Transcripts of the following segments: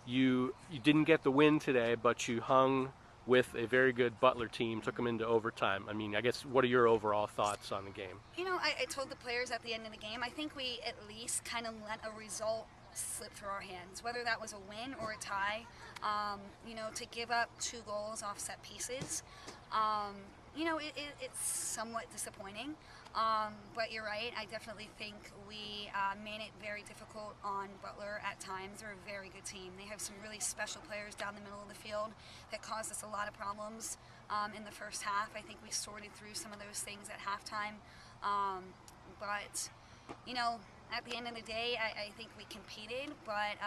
you didn't get the win today, but you hung with a very good Butler team, took them into overtime. I mean, I guess, what are your overall thoughts on the game? You know, I told the players at the end of the game, I think we at least kind of let a result slip through our hands, whether that was a win or a tie. You know, to give up 2 goals off set pieces, you know, it's somewhat disappointing. But you're right, I definitely think we made it very difficult on Butler at times. They're a very good team. They have some really special players down the middle of the field that caused us a lot of problems in the first half. I think we sorted through some of those things at halftime. But, you know, at the end of the day, I think we competed, but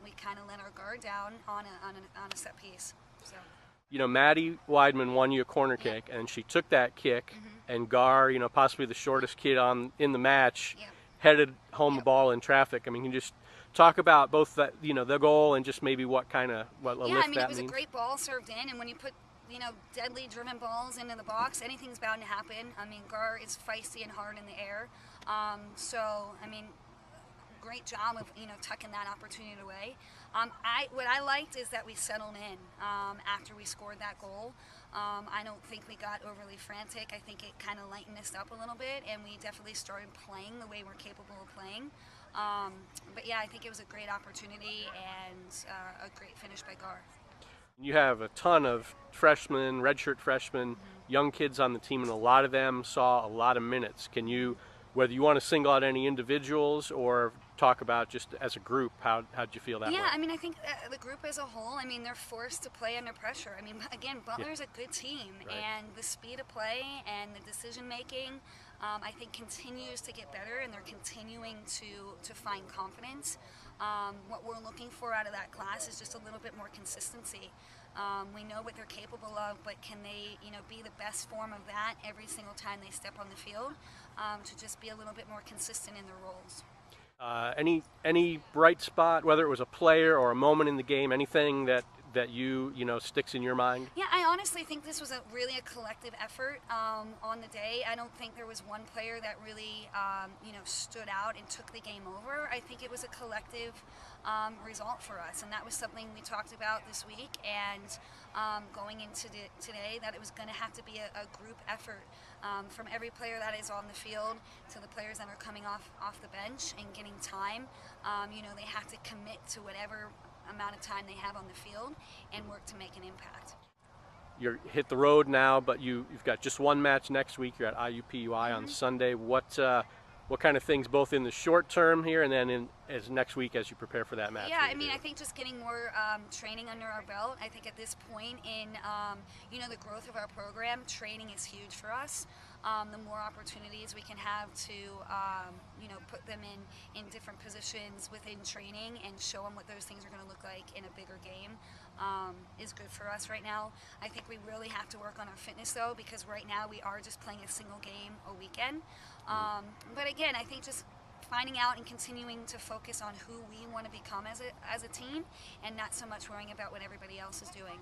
we kind of let our guard down on a set piece. So. You know, Maddie Weidman won you a corner kick, and she took that kick, and Gar, you know, possibly the shortest kid in the match, headed home the ball in traffic. I mean, can you just talk about both that, you know, the goal and just maybe what a lift that means? Yeah, I mean, it was a great ball served in, and when you put, you know, deadly driven balls into the box, anything's bound to happen. I mean, Gar is feisty and hard in the air. So, I mean, great job of, you know, tucking that opportunity away. What I liked is that we settled in after we scored that goal. I don't think we got overly frantic. I think it kind of lightened us up a little bit, and we definitely started playing the way we're capable of playing. But yeah, I think it was a great opportunity and a great finish by Gar. You have a ton of freshmen, redshirt freshmen, young kids on the team, and a lot of them saw a lot of minutes. Can you, whether you want to single out any individuals or talk about just as a group, how'd you feel that way? Yeah, I mean, I think the group as a whole, I mean, they're forced to play under pressure. I mean, again, Butler's a good team, and the speed of play and the decision making, I think, continues to get better, and they're continuing to find confidence. What we're looking for out of that class is just a little bit more consistency. We know what they're capable of, but can they, you know, be the best form of that every single time they step on the field, to just be a little bit more consistent in their roles. Any bright spot, whether it was a player or a moment in the game, anything that you know sticks in your mind? Yeah, I honestly think this was really a collective effort on the day. I don't think there was one player that really you know, stood out and took the game over. I think it was a collective result for us, and that was something we talked about this week and going into today, that it was going to have to be a group effort from every player that is on the field to the players that are coming off the bench and getting time. You know, they have to commit to whatever amount of time they have on the field and work to make an impact. You're hit the road now, but you've got just one match next week. You're at IUPUI on Sunday. What kind of things, both in the short term here and then as next week as you prepare for that match? Yeah, I mean, I think just getting more training under our belt. I think at this point in you know, the growth of our program, training is huge for us. The more opportunities we can have to you know, put them in different positions within training and show them what those things are going to look like in a bigger game is good for us right now. I think we really have to work on our fitness though, because right now we are just playing a single game a weekend. But again, I think just finding out and continuing to focus on who we want to become as a team, and not so much worrying about what everybody else is doing.